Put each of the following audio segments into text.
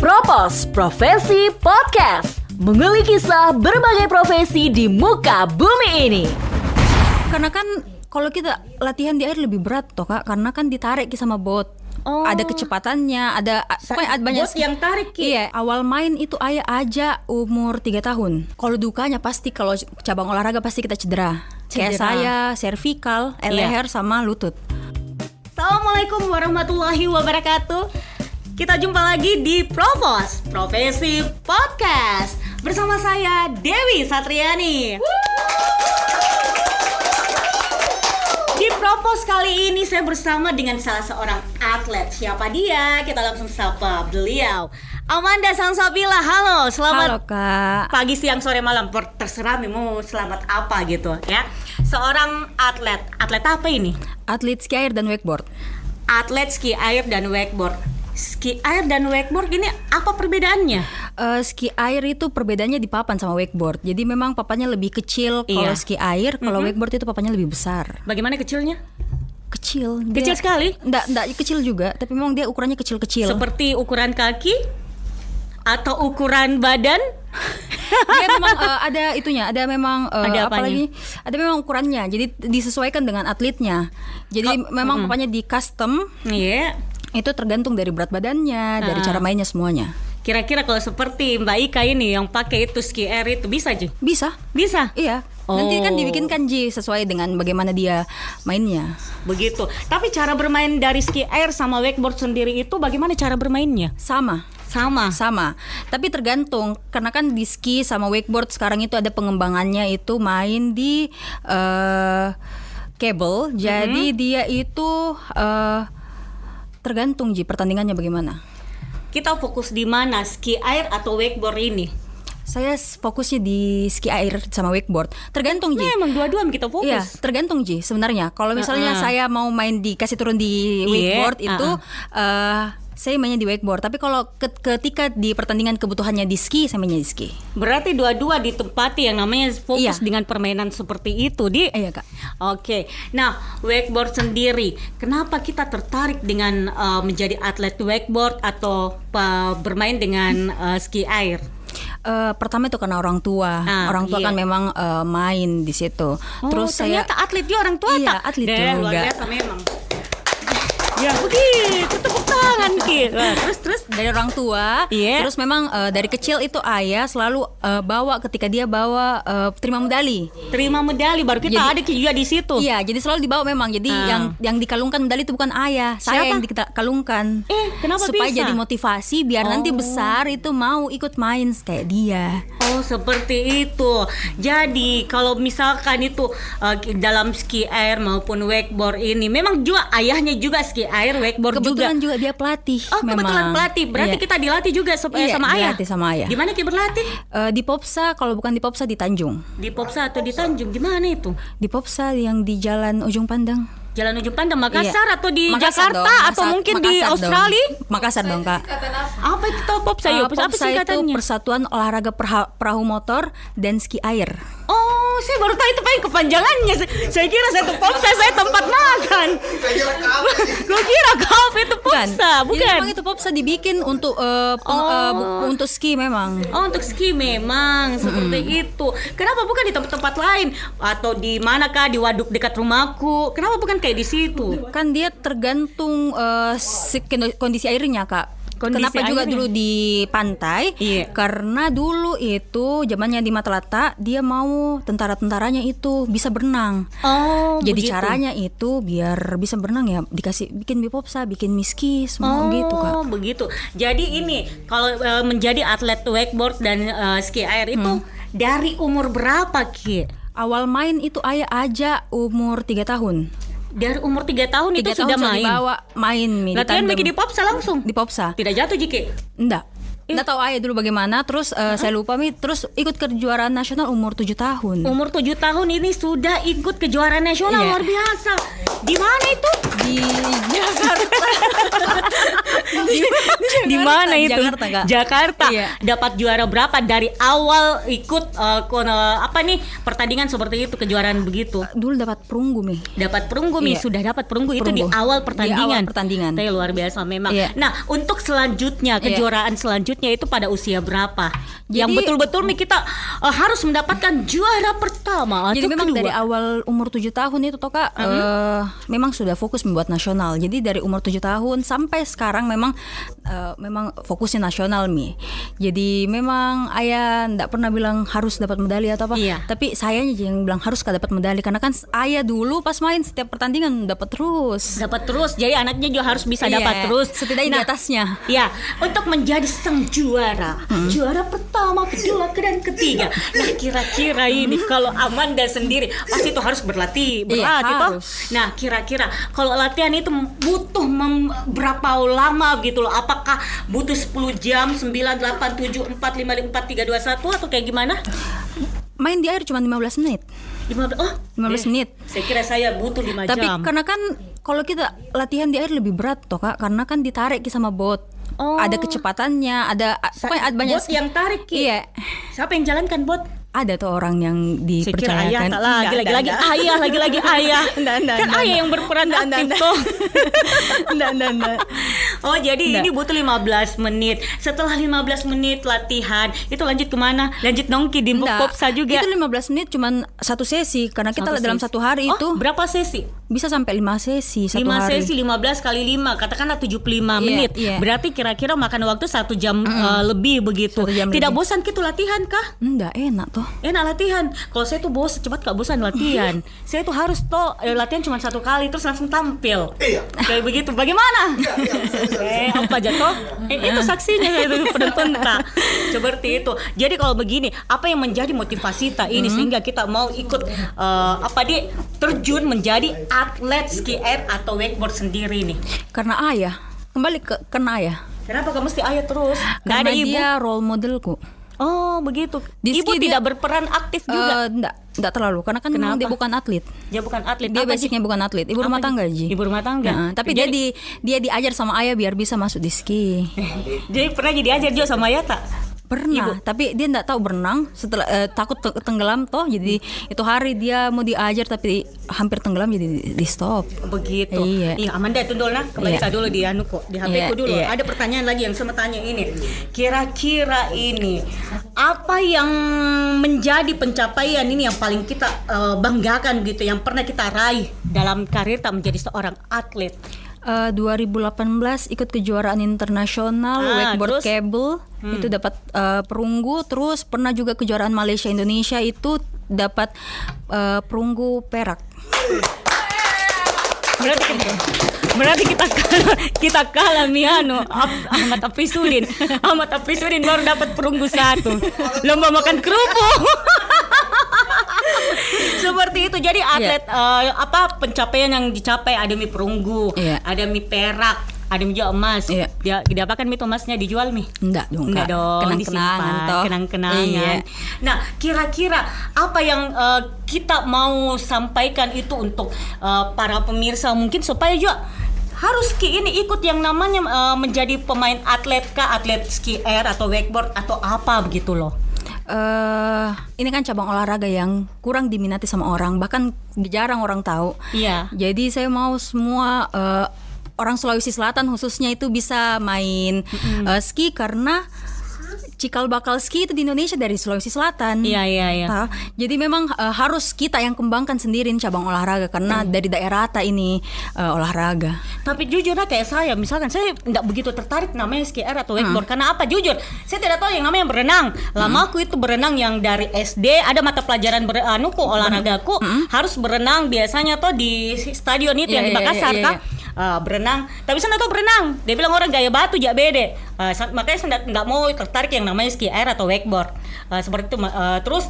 Propos Profesi Podcast, mengulik kisah berbagai profesi di muka bumi ini. Karena kan kalau kita latihan di air lebih berat toh Kak, karena kan ditarik sama bot. Oh. Ada kecepatannya, pokoknya ada banyak bot yang tarik Ki. Iya, awal main itu ayah aja umur 3 tahun. Kalau dukanya pasti kalau cabang olahraga pasti kita cedera. Kayak saya, cervical, leher sama lutut. Assalamualaikum warahmatullahi wabarakatuh. Kita jumpa lagi di Propos Profesi Podcast bersama saya Dewi Satriani. Di Propos kali ini saya bersama dengan salah seorang atlet. Siapa dia? Kita langsung sapa beliau. Amanda Sangsapila. Halo, selamat Halo Kak. pagi, siang, sore, malam. Terserah mau selamat apa gitu ya. Seorang atlet. Atlet apa ini? Atlet ski air dan wakeboard. Atlet ski air dan wakeboard. Ski air dan wakeboard ini apa perbedaannya? Ski air itu perbedaannya di papan sama wakeboard. Jadi memang papannya lebih kecil kalau ski air, kalau wakeboard itu papannya lebih besar. Bagaimana kecilnya? Kecil. Kecil sekali? Enggak kecil juga, tapi memang dia ukurannya kecil-kecil. Seperti ukuran kaki atau ukuran badan? Dia memang ada itunya, ada memang Ada apalagi ada memang ukurannya. Jadi disesuaikan dengan atletnya. Jadi memang papannya di custom. Iya. Itu tergantung dari berat badannya, dari cara mainnya semuanya. Kira-kira kalau seperti Mbak Ika ini yang pakai itu ski air itu bisa Ji? Bisa. Bisa? Iya. Oh. Nanti kan dibikinkan Ji sesuai dengan bagaimana dia mainnya. Begitu. Tapi cara bermain dari ski air sama wakeboard sendiri itu bagaimana cara bermainnya? Sama. Tapi tergantung, karena kan di ski sama wakeboard sekarang itu ada pengembangannya itu main di cable. Jadi dia itu tergantung Ji pertandingannya bagaimana. Kita fokus di mana? Ski air atau wakeboard ini? Saya fokusnya di ski air sama wakeboard. Tergantung Ji. Memang dua-dua kita fokus. Iya, tergantung Ji sebenarnya. Kalau misalnya saya mau main kasih turun di wakeboard itu saya mainnya di wakeboard. Tapi kalau ketika di pertandingan kebutuhannya di ski, saya mainnya di ski. Berarti dua-dua ditempati yang namanya fokus dengan permainan seperti itu Iya Kak. Oke. Nah, wakeboard sendiri, kenapa kita tertarik dengan menjadi atlet wakeboard atau bermain dengan ski air? Pertama itu karena orang tua. Orang tua kan memang main di situ. Terus ternyata atlet juga orang tua. Iya, atlet juga. Luar biasa memang. Ya begitu, tepuk tangan Ki. Terus dari orang tua. Terus memang dari kecil itu ayah selalu bawa ketika dia bawa terima medali baru kita ada juga di situ. Iya, jadi selalu dibawa memang. Jadi yang dikalungkan medali itu bukan ayah, saya yang dikalungkan. Kenapa supaya bisa? jadi motivasi biar nanti besar itu mau ikut main kayak dia. Oh, seperti itu. Jadi kalau misalkan itu dalam ski air maupun wakeboard ini memang juga ayahnya juga ski air, wakeboard kebetulan juga dia pelatih. Oh, kebetulan pelatih. Berarti kita dilatih juga sama ayah. Dilatih sama ayah. Di mana kita berlatih? Di Popsa, kalau bukan di Popsa di Tanjung. Di Popsa atau di Tanjung? Di mana itu? Di Popsa yang di Jalan Ujung Pandang. Jalan Ujung Pandang, Makassar atau di Makassar Jakarta atau mungkin di Australia? Makassar dong Kak. Apa itu Popsa? Popsa itu Persatuan Olahraga Perahu Motor dan Ski Air. Oh, saya baru tahu itu kepanjangannya. Saya kira satu Popsa saya tempat makan. Gue kira kafe itu Popsa, bukan? Jadi memang itu Popsa dibikin untuk untuk ski memang. Oh, untuk ski memang seperti itu. Kenapa bukan di tempat-tempat lain atau di manakah di waduk dekat rumahku? Kenapa bukan kayak di situ? Kan dia tergantung kondisi airnya Kak. Kenapa juga dulu di pantai? Karena dulu itu zamannya di Matalata dia mau tentara-tentaranya itu bisa berenang. Oh, jadi begitu. caranya itu biar bisa berenang ya dikasih bikin bipopsa, bikin miski semua gitu Kak. Oh, begitu. Jadi ini kalau menjadi atlet wakeboard dan ski air itu dari umur berapa Ki? Awal main itu ayah aja umur 3 tahun. Dari umur 3 tahun itu sudah main? Dibawa main latihan bagi di Popsa langsung? Di Popsa. Tidak jatuh Jiki? Enggak tahu ayah dulu bagaimana. Terus saya lupa terus ikut kejuaraan nasional umur 7 tahun. Umur 7 tahun ini sudah ikut kejuaraan nasional. Luar biasa. Di mana itu? Di Jakarta. Di Di mana itu? Jakarta, Kak. Jakarta. Iya. Dapat juara berapa dari awal ikut pertandingan seperti itu, kejuaraan begitu? Dulu dapat perunggu Mi. Dapat perunggu Mi, Iya. sudah dapat perunggu itu di Perunggu. awal pertandingan. Di awal pertandingan. Tapi luar biasa memang. Iya. Nah, untuk selanjutnya kejuaraan selanjutnya itu pada usia berapa? Yang Jadi- betul-betul Mi kita harus mendapatkan juara pertama atau Jadi memang kedua? dari awal umur 7 tahun itu toh Kak, memang sudah fokus membuat nasional. Jadi dari umur 7 tahun sampai sekarang memang fokusnya nasional Mi. Jadi memang ayah ndak pernah bilang harus dapat medali atau apa. Iya. Tapi sayanya yang bilang harus dapat medali karena kan ayah dulu pas main setiap pertandingan dapat terus. Dapat terus, jadi anaknya juga harus bisa Iya, dapat terus. setidaknya di atasnya. Ya, untuk menjadi sang juara, juara pertama, kedua, dan ketiga. Nah, kira-kira ini kalau Amanda sendiri pasti itu harus berlatih, berat Iya, itu. harus. Nah, kira-kira kalau latihan itu butuh berapa lama gitu loh? Apakah butuh 10 jam, 9, 8, 7, 4, 5, 4, 3, 2, 1 atau kayak gimana? Main di air cuma 15 menit. 15 menit. Saya kira saya butuh 5 Tapi jam. karena kan kalau kita latihan di air lebih berat toh Kak, karena kan ditarik sama bot. Oh. Ada kecepatannya, pokoknya ada banyak. Bot yang tarik, Ki. Iya. Siapa yang jalankan bot? Ada tuh orang yang Saya kira ayah dipercayakan. tak lagi, Enggak, lagi-lagi enggak. ayah, lagi-lagi ayah. Enggak, Kan ayah yang berperan aktif tuh. Enggak. Oh, jadi Enggak. ini butuh 15 menit. Setelah 15 menit latihan, itu lanjut kemana? Lanjut nongki di Enggak. Popsa juga. Itu 15 menit cuman satu sesi karena kita dalam sesi. satu hari Oh, itu berapa sesi? bisa sampai 5 sesi satu 5 hari. sesi 15 kali 5, katakanlah 75 Iya, menit. iya. Berarti kira-kira makan waktu 1 jam lebih begitu. 1 jam Tidak lebih. bosan gitu latihan kah? Enggak enak toh. Enak latihan. Kalau saya tuh cepat gak bosan latihan. Saya tuh harus latihan cuma 1 kali terus langsung tampil. Iya. Kayak begitu. Bagaimana? Apa jatuh? Itu saksinya itu penonton tak. Seperti itu. Jadi kalau begini, apa yang menjadi motivasi tak ini sehingga kita mau ikut terjun menjadi atlet ski air atau wakeboard sendiri nih? Karena ayah. Kembali karena ayah. Kenapa kamu mesti ayah terus? Gak Karena ada ibu? dia role modelku. Oh begitu. Di Ibu ski tidak dia- berperan aktif juga. Enggak terlalu karena kan memang Kenapa? dia bukan atlet. Dia bukan atlet. Dia Apa, Ji? basicnya bukan atlet, ibu rumah Apa, Ji? tangga Ji. Ibu rumah tangga. Nah, tapi Jadi- dia diajar sama ayah biar bisa masuk di ski. Jadi pernah jadi ajar juga sama Yata? Pernah, tapi dia enggak tahu berenang setelah takut tenggelam toh. Jadi itu hari dia mau diajar tapi hampir tenggelam jadi di stop. Begitu. Iya. Amanda itu dulu nah, kembali Iya. dulu di kok, di HP ku Iya, dulu. iya. Ada pertanyaan lagi yang saya mau tanya ini. Kira-kira ini apa yang menjadi pencapaian ini yang paling kita banggakan gitu, yang pernah kita raih dalam karir tak menjadi seorang atlet? 2018 ikut kejuaraan internasional terus? wakeboard cable itu dapat perunggu, terus pernah juga kejuaraan Malaysia Indonesia itu dapat perunggu perak. Berarti kita kalah Miano Ahmad Afisudin. Ahmad Afisudin baru dapat perunggu 1. Lomba makan kerupuk. Seperti itu. Jadi atlet pencapaian yang dicapai, ada mie perunggu, Iya. ada mie perak, ada mie juga emas. Iya. Dia diapakan mie emasnya dijual mie? Enggak dong, Enggak Kak. dong, Kenang-kenangan disimpan, toh. kenang-kenangan. Iya. Nah, kira-kira apa yang kita mau sampaikan itu untuk para pemirsa mungkin supaya juga harus ski ini ikut yang namanya menjadi pemain atlet kah, atlet ski air atau wakeboard atau apa begitu loh. Ini kan cabang olahraga yang kurang diminati sama orang, bahkan jarang orang tahu. Iya. Jadi saya mau semua orang Sulawesi Selatan khususnya itu bisa main ski karena cikal bakal ski itu di Indonesia dari Sulawesi Selatan. Iya. Nah, jadi memang harus kita yang kembangkan sendiri cabang olahraga karena dari daerah ini olahraga. Tapi jujur kayak saya, misalkan saya nggak begitu tertarik namanya ski air atau wakeboard. Karena apa? Jujur, saya tidak tahu yang namanya berenang. Lama aku itu berenang yang dari SD, ada mata pelajaran olahragaku harus berenang biasanya tuh di stadion itu yang di Makassar kan. Berenang, tapi saya nggak tahu berenang. Dia bilang orang gaya batu jak bede. Makanya saya nggak mau tertarik yang namanya ski air atau wakeboard. Seperti itu. Terus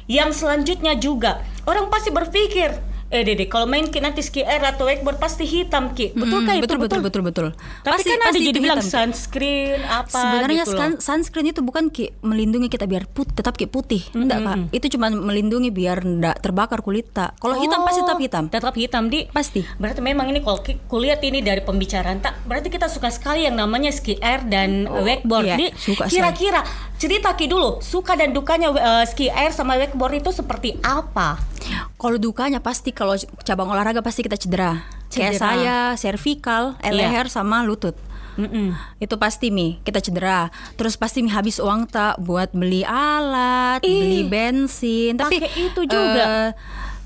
yang selanjutnya juga orang pasti berpikir, Dede, kalau main Ki nanti ski air atau wakeboard pasti hitam Ki. Betul kah itu? Betul. Tapi Pasti- kan ada pasti jadi itu bilang hitam, Ki. sunscreen apa Sebenarnya gitu loh. sunscreen itu bukan Ki melindungi kita biar tetap Ki putih. Enggak Kak. Itu cuma melindungi biar enggak terbakar kulit tak. Kalau hitam pasti tetap hitam. Tetap hitam di. Pasti. Berarti memang ini kalau kulihat ini dari pembicaraan tak, berarti kita suka sekali yang namanya ski air dan wakeboard. iya, Di, suka kira-kira cerita Ki dulu, suka dan dukanya ski air sama wakeboard itu seperti apa? Kalau dukanya pasti kalau cabang olahraga pasti kita cedera. Kayak Cedera. saya cervical, leher sama lutut. Itu pasti kita cedera. Terus pasti habis uang tak buat beli alat, beli bensin. Tapi pakai itu juga.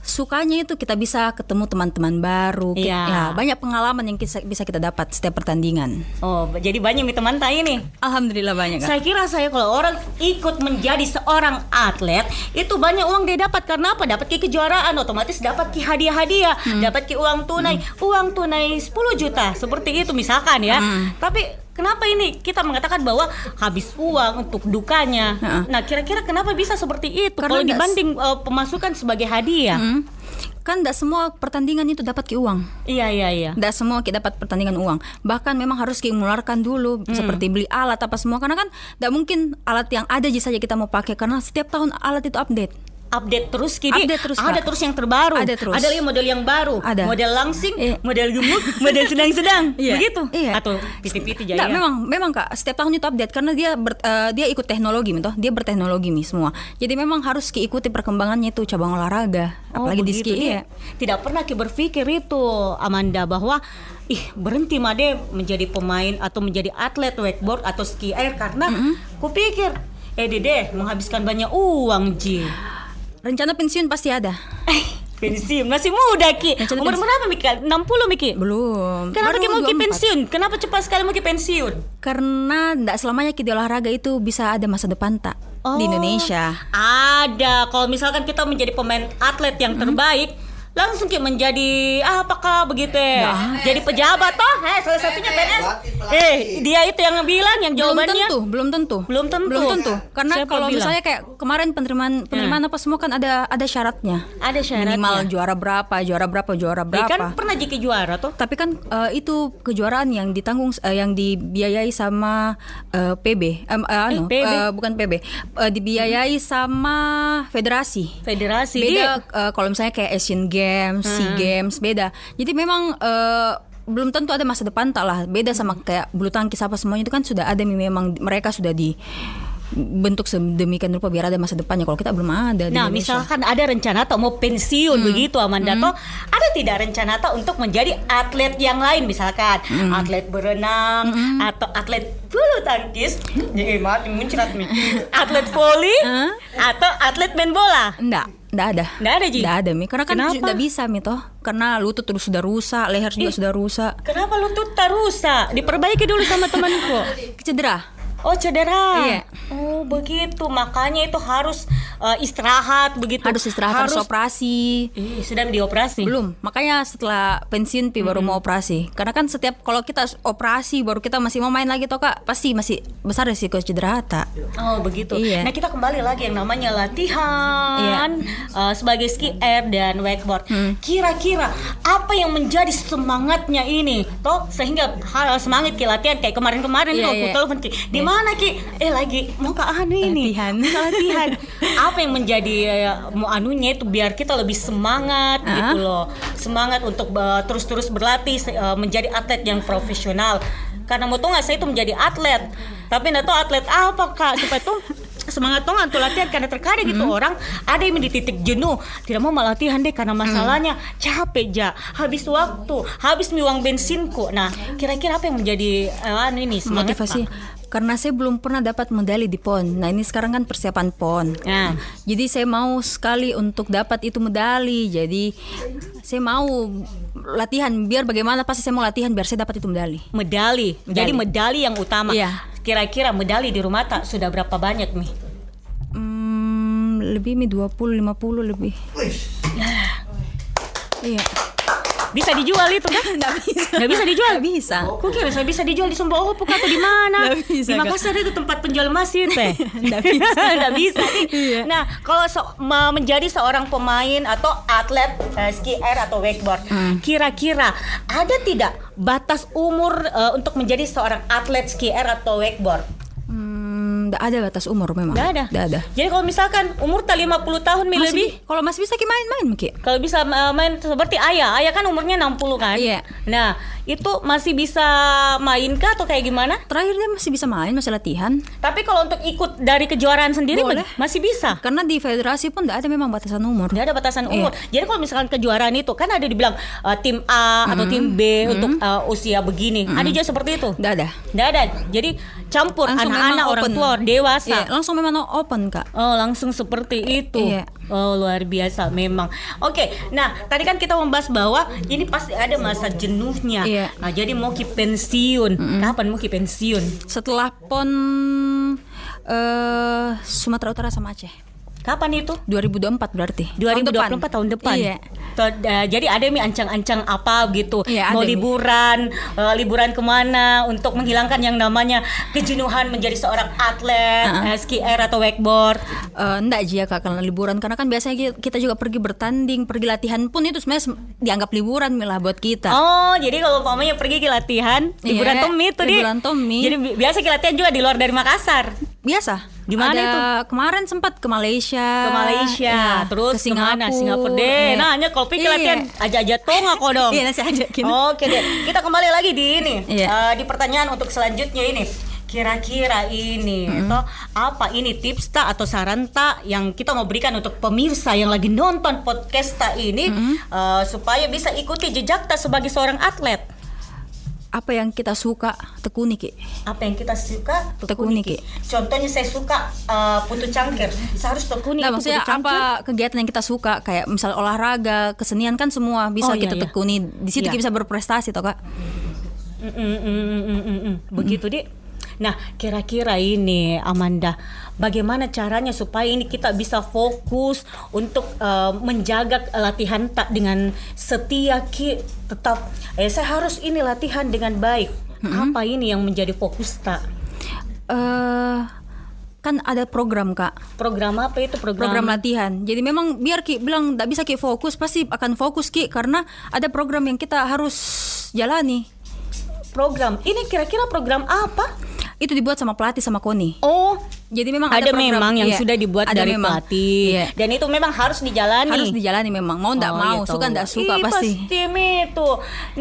Sukanya itu kita bisa ketemu teman-teman baru. Iya. Ya, banyak pengalaman yang bisa kita dapat setiap pertandingan. Oh, jadi banyak nih teman tai ini. Alhamdulillah banyak Kak. Saya kira kalau orang ikut menjadi seorang atlet itu banyak uang dia dapat. Karena apa? Dapat kejuaraan, otomatis dapat hadiah-hadiah, dapat uang tunai 10 juta seperti itu misalkan ya. Tapi kenapa ini kita mengatakan bahwa habis uang untuk dukanya? Nah, kira-kira kenapa bisa seperti itu? Karena Kalau dibanding pemasukan sebagai hadiah. Kan tidak semua pertandingan itu dapat uang. Iya. Tidak semua kita dapat pertandingan uang. Bahkan memang harus mengeluarkan dulu seperti beli alat apa semua. Karena kan tidak mungkin alat yang ada saja kita mau pakai. Karena setiap tahun alat itu Update terus Kini. Update terus, ada Kak. terus yang terbaru. Ada terus. Ada lagi model yang baru. Ada. Model langsing, model gemuk, model sedang-sedang. Iya. Begitu. Iya. Atau piti-piti Nggak, jaya. memang Kak, setiap tahun itu update karena dia ikut teknologi dia berteknologi semua. Jadi memang harus diikuti perkembangannya itu cabang olahraga, apalagi di ski. Iya. Tidak pernah berpikir itu Amanda bahwa berhenti Made menjadi pemain atau menjadi atlet wakeboard atau ski air karena kupikir Dede menghabiskan banyak uang Ji. Rencana pensiun pasti ada. Pensiun masih muda Ki. Umur berapa Miki? 60 Miki? Belum. Kenapa Baru Ki mau Ki 24. pensiun? Kenapa cepat sekali mau Ki pensiun? Karena tidak selamanya di olahraga itu bisa ada masa depan tak di Indonesia. Ada. Kalau misalkan kita menjadi pemain atlet yang terbaik, langsung Ki menjadi apakah begitu ya? Jadi pejabat toh? Salah satunya PNS. Dia itu yang bilang yang jawabannya. Belum tentu. Karena Siapa kalau bilang? misalnya kayak kemarin penerimaan apa semua kan ada syaratnya. Ada syaratnya. Minimal juara berapa. Kan pernah jadi juara tuh. Tapi kan itu kejuaraan yang ditanggung yang dibiayai sama PB. Bukan PB. Dibiayai sama federasi. Beda kalau misalnya kayak Asian Games, SEA Games beda. Jadi memang belum tentu ada masa depan tak lah. Beda sama kayak bulu tangkis apa semuanya itu kan sudah ada memang mereka sudah dibentuk sedemikian rupa biar ada masa depannya. Kalau kita belum ada. Nah, misalkan ada rencana atau mau pensiun begitu Amanda toh, ada tidak rencana atau untuk menjadi atlet yang lain misalkan atlet berenang atau atlet bulu tangkis, mati muncrat nih. Atlet voli atau atlet main bola? Nggak ada Ji. Nggak ada Mi. Karena kan nggak bisa Mi toh. Karena lutut terus sudah rusak, leher juga sudah rusak. Kenapa lutut tak rusak? Diperbaiki dulu sama temanku. Cedera. Oh, cedera. Iya. Oh, begitu. Makanya itu harus istirahat begitu. Harus istirahat, harus operasi. Sudah dioperasi? Belum. Makanya setelah pensiun baru mau operasi. Karena kan kalau kita operasi baru kita masih mau main lagi toh Kak, pasti masih besar risiko cedera tak. Oh, begitu. Iya. Nah, kita kembali lagi yang namanya latihan sebagai ski air dan wakeboard. Kira-kira apa yang menjadi semangatnya ini? Toh sehingga semangat Ki latihan kayak kemarin-kemarin tuh aku telepon Ki. Di mana Ki? Lagi mau ke ini. Latihan. Apa yang menjadi mau anunya itu biar kita lebih semangat gitu loh. Semangat untuk terus-terus berlatih menjadi atlet yang profesional. Karena mau tuh nggak saya itu menjadi atlet. Tapi nggak tahu atlet apa Kak supaya tuh semangat tuh nggak latihan karena terkadang gitu orang ada yang di titik jenuh tidak mau latihan deh karena masalahnya capek habis waktu habis uang bensinku. Nah kira-kira apa yang menjadi ini semangat motivasi Kak? Karena saya belum pernah dapat medali di PON. Nah ini sekarang kan persiapan PON. Jadi saya mau sekali untuk dapat itu medali. Jadi saya mau latihan biar bagaimana pasti saya mau latihan biar saya dapat itu medali. Jadi medali yang utama. Iya. Kira-kira medali di rumah tak sudah berapa banyak nih? Lebih 20-50 lebih. Iya. Bisa dijual itu kan? Nggak bisa dijual. Nggak bisa. Kok kira saya bisa dijual di Sumbawa Opuk atau di mana? Nggak bisa, di Makassar itu tempat penjual emas itu. Nggak bisa. Nggak bisa. Iya. Nah, kalau menjadi seorang pemain atau atlet ski air atau wakeboard, kira-kira ada tidak batas umur untuk menjadi seorang atlet ski air atau wakeboard? Nggak ada batas umur memang. Nggak ada. Jadi kalau misalkan umur 50 tahun lebih, kalau masih bisa main-main Ki. kalau bisa main seperti ayah kan umurnya 60 kan. Iya. Nah, itu masih bisa main kah atau kayak gimana? Terakhir dia masih bisa main, masih latihan. Tapi kalau untuk ikut dari kejuaraan sendiri Boleh. masih bisa. Karena di federasi pun nggak ada memang batasan umur. Nggak ada batasan umur. Jadi kalau misalkan kejuaraan itu kan ada dibilang tim A atau tim B untuk usia begini. Ada juga seperti itu? Nggak ada. Nggak ada. Jadi campur Langsung anak-anak, memang orang open. tua, dewasa. Iya, langsung memang open Kak. Oh, langsung seperti itu. Iya. Oh, luar biasa memang. Oke, nah tadi kan kita membahas bahwa ini pasti ada masa jenuhnya. Iya. Nah, jadi mau ki pensiun. Kapan mau ki pensiun? Setelah PON Sumatera Utara sama Aceh. Kapan itu? 2024 berarti. 2024 tahun depan. Iya. Jadi ada mi ancang-ancang apa gitu. Iya, mau ada, Mi. liburan kemana untuk menghilangkan yang namanya kejenuhan menjadi seorang atlet ski air atau wakeboard. Enggak Jia Kak, karena liburan. Karena kan biasanya kita juga pergi bertanding, pergi latihan pun itu sebenarnya dianggap liburan lah buat kita. Oh, jadi kalau umpamanya pergi ke latihan, liburan Iya, Tommy itu liburan Tommy. Jadi biasa ke latihan juga di luar dari Makassar. Biasa. Di mana Ada itu? Kemarin sempat ke Malaysia. Ke Malaysia, Iya, terus ke kemana? Singapura deh. Iya. Nah, hanya kalau pergi ke Iya. latihan aja tonga kok dong. Iya, nasi ajakin. Oke deh, kita kembali lagi di ini. Iya. Di pertanyaan untuk selanjutnya ini. Kira-kira ini atau apa ini tips tak atau saran tak yang kita mau berikan untuk pemirsa yang lagi nonton podcast tak ini supaya bisa ikuti jejak tak sebagai seorang atlet? Apa yang kita suka tekuni Ki. Apa yang kita suka Tekuni, Ki. Contohnya saya suka putu cangkir, saya harus tekuni Nah, itu maksudnya putu cangkir. apa kegiatan yang kita suka kayak misal olahraga, kesenian kan semua bisa Oh, iya, kita iya. tekuni. Di situ Iya. kita bisa berprestasi toh Kak. Begitu deh. Nah, kira-kira ini Amanda, bagaimana caranya supaya ini kita bisa fokus untuk menjaga latihan tak dengan setia Ki, tetap saya harus ini latihan dengan baik. Apa ini yang menjadi fokus tak? Kan ada program Kak. Program apa itu Program latihan. Jadi memang biar Ki bilang tidak bisa Ki fokus, pasti akan fokus Ki karena ada program yang kita harus jalani. Program ini kira-kira program apa? Itu dibuat sama pelatih sama Koni. Oh, Jadi memang ada program, memang yang iya, sudah dibuat ada dari memang. pelatih. Iya. Dan itu memang harus dijalani. Harus dijalani memang. Mau enggak mau, iya, suka tahu. enggak suka Ih, pasti. itu.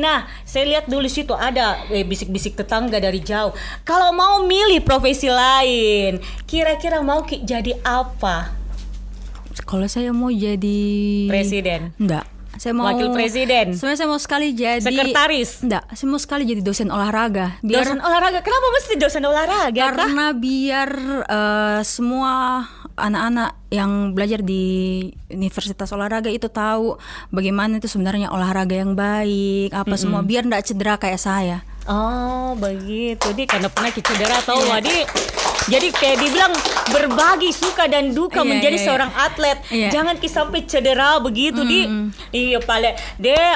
Nah, saya lihat dulu situ ada bisik-bisik tetangga dari jauh. Kalau mau milih profesi lain, kira-kira mau jadi apa? Kalau saya mau jadi Presiden. Enggak. Saya mau Wakil presiden. Sebenarnya saya mau sekali jadi Sekretaris. Enggak, saya mau sekali jadi dosen olahraga. Dosen olahraga. Kenapa mesti dosen olahraga? Kak? Karena biar semua anak-anak yang belajar di universitas olahraga itu tahu bagaimana itu sebenarnya olahraga yang baik, apa semua biar enggak cedera kayak saya. Oh begitu, Di karena pernah cedera tahu Wadi. Jadi kayak dibilang berbagi suka dan duka Iya, menjadi iya, iya. seorang atlet. Iya. Jangan sampai cedera begitu Di. Iya paling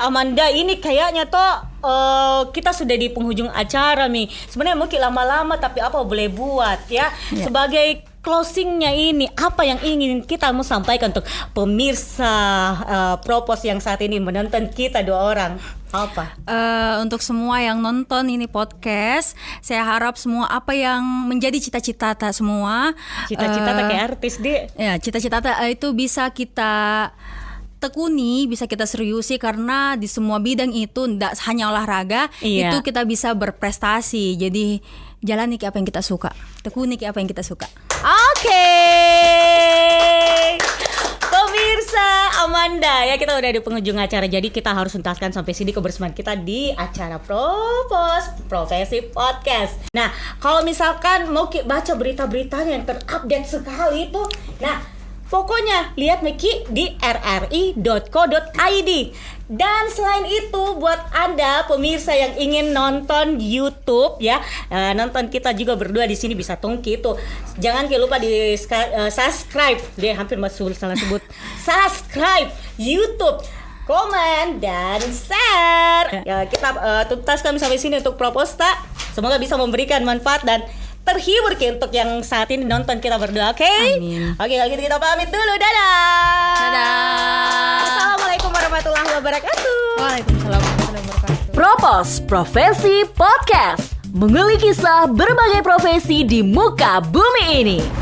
Amanda ini kayaknya toh kita sudah di penghujung acara Mi. Sebenarnya mungkin lama-lama tapi apa boleh buat ya. Iya. Sebagai closingnya ini apa yang ingin kita mau sampaikan untuk pemirsa Propos yang saat ini menonton kita dua orang? Apa? Untuk semua yang nonton ini podcast, saya harap semua apa yang menjadi cita-cita semua, Cita-cita kayak artis Di. ya cita-cita itu bisa kita tekuni, bisa kita seriusi karena di semua bidang itu tidak hanya olahraga, Iya. itu kita bisa berprestasi. Jadi jalani ke apa yang kita suka, tekuni ke apa yang kita suka. Oke. Pemirsa Amanda ya, kita udah di penghujung acara. Jadi kita harus tuntaskan sampai sini kebersamaan kita di acara Propos Profesi Podcast. Nah, kalau misalkan mau baca berita-beritanya yang terupdate sekali itu, nah pokoknya lihat Miki di rri.co.id. Dan selain itu buat Anda pemirsa yang ingin nonton YouTube ya, nonton kita juga berdua di sini bisa tongki itu. Jangan lupa di subscribe. Dia hampir masuk salah sebut. Subscribe YouTube komen, dan share. Ya, kita tuntaskan sampai sini untuk Proposta. Semoga bisa memberikan manfaat dan terhibur untuk yang saat ini nonton kita berdua, oke? Amin. Oke, kalau gitu kita pamit dulu, dadah. Dadah. Assalamualaikum warahmatullahi wabarakatuh. Waalaikumsalam warahmatullahi wabarakatuh. Propos Profesi Podcast, mengulik kisah berbagai profesi di muka bumi ini.